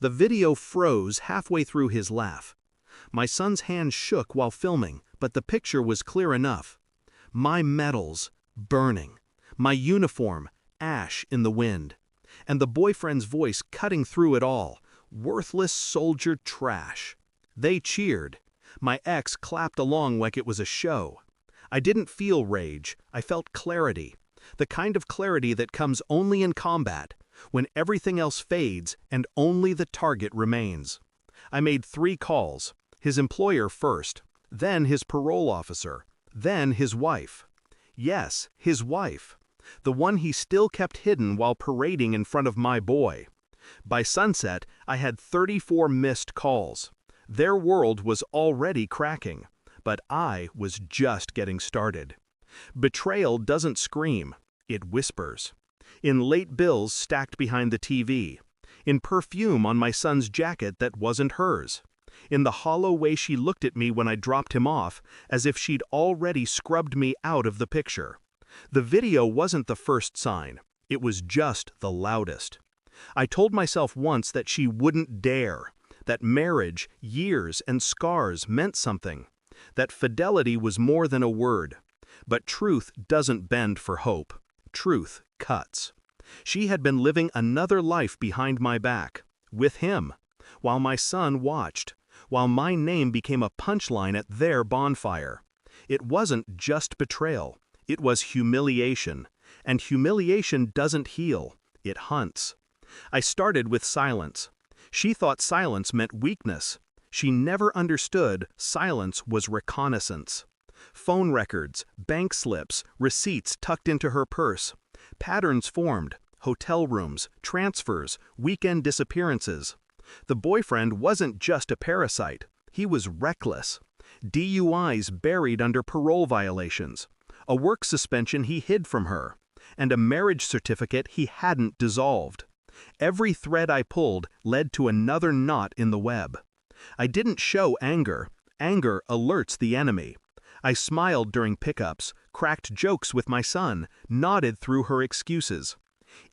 The video froze halfway through his laugh. My son's hand shook while filming, but the picture was clear enough. My medals, burning. My uniform, ash in the wind. And the boyfriend's voice cutting through it all. Worthless soldier trash. They cheered. My ex clapped along like it was a show. I didn't feel rage, I felt clarity. The kind of clarity that comes only in combat, when everything else fades and only the target remains. I made 3 calls, his employer first, then his parole officer, then his wife. Yes, his wife. The one he still kept hidden while parading in front of my boy. By sunset, I had 34 missed calls. Their world was already cracking, but I was just getting started. Betrayal doesn't scream, it whispers. In late bills stacked behind the TV. In perfume on my son's jacket that wasn't hers. In the hollow way she looked at me when I dropped him off, as if she'd already scrubbed me out of the picture. The video wasn't the first sign, it was just the loudest. I told myself once that she wouldn't dare, that marriage, years, and scars meant something, that fidelity was more than a word. But truth doesn't bend for hope. Truth cuts. She had been living another life behind my back, with him, while my son watched, while my name became a punchline at their bonfire. It wasn't just betrayal, it was humiliation, and humiliation doesn't heal, it hunts. I started with silence. She thought silence meant weakness. She never understood silence was reconnaissance. Phone records, bank slips, receipts tucked into her purse. Patterns formed, hotel rooms, transfers, weekend disappearances. The boyfriend wasn't just a parasite, he was reckless. DUIs buried under parole violations, a work suspension he hid from her, and a marriage certificate he hadn't dissolved. Every thread I pulled led to another knot in the web. I didn't show anger. Anger alerts the enemy. I smiled during pickups, cracked jokes with my son, nodded through her excuses.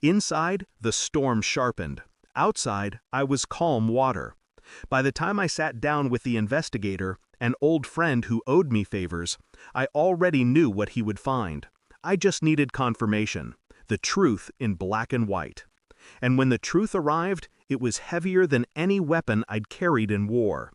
Inside, the storm sharpened. Outside, I was calm water. By the time I sat down with the investigator, an old friend who owed me favors, I already knew what he would find. I just needed confirmation, the truth in black and white. And when the truth arrived, it was heavier than any weapon I'd carried in war.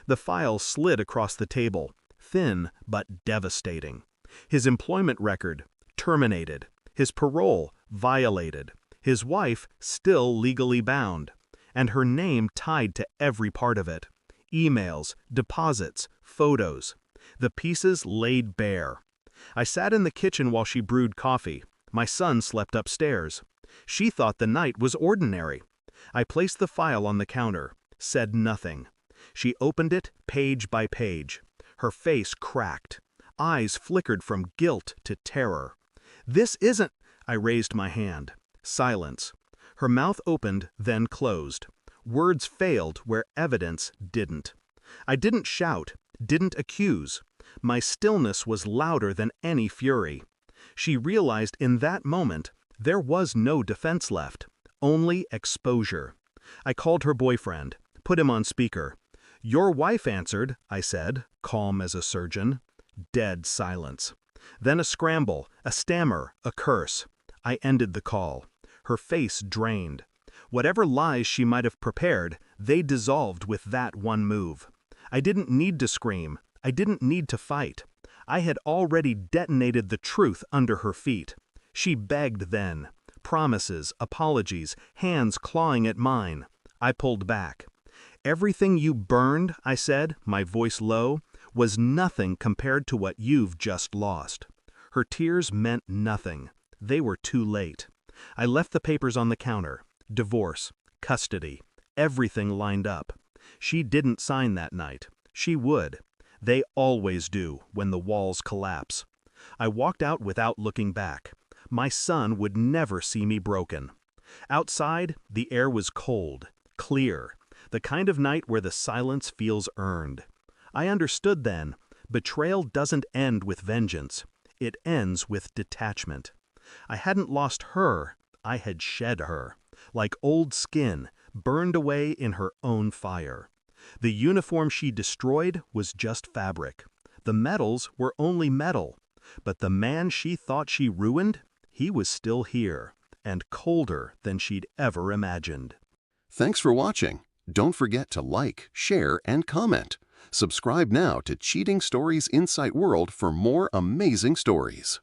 The file slid across the table, thin but devastating. His employment record, terminated. His parole, violated. His wife, still legally bound. And her name tied to every part of it. Emails, deposits, photos. The pieces laid bare. I sat in the kitchen while she brewed coffee. My son slept upstairs. She thought the night was ordinary. I placed the file on the counter, said nothing. She opened it page by page. Her face cracked. Eyes flickered from guilt to terror. "This isn't—" I raised my hand. Silence. Her mouth opened, then closed. Words failed where evidence didn't. I didn't shout, didn't accuse. My stillness was louder than any fury. She realized in that moment there was no defense left, only exposure. I called her boyfriend, put him on speaker. "Your wife answered," I said, calm as a surgeon. Dead silence. Then a scramble, a stammer, a curse. I ended the call. Her face drained. Whatever lies she might have prepared, they dissolved with that one move. I didn't need to scream. I didn't need to fight. I had already detonated the truth under her feet. She begged then. Promises, apologies, hands clawing at mine. I pulled back. "Everything you burned," I said, my voice low, "was nothing compared to what you've just lost." Her tears meant nothing. They were too late. I left the papers on the counter. Divorce, custody, everything lined up. She didn't sign that night. She would. They always do when the walls collapse. I walked out without looking back. My son would never see me broken. Outside, the air was cold, clear, the kind of night where the silence feels earned. I understood then, betrayal doesn't end with vengeance. It ends with detachment. I hadn't lost her, I had shed her. Like old skin, burned away in her own fire. The uniform she destroyed was just fabric. The medals were only metal. But the man she thought she ruined, he was still here, and colder than she'd ever imagined. Thanks for watching. Don't forget to like, share, and comment. Subscribe now to Cheating Stories Insight World for more amazing stories.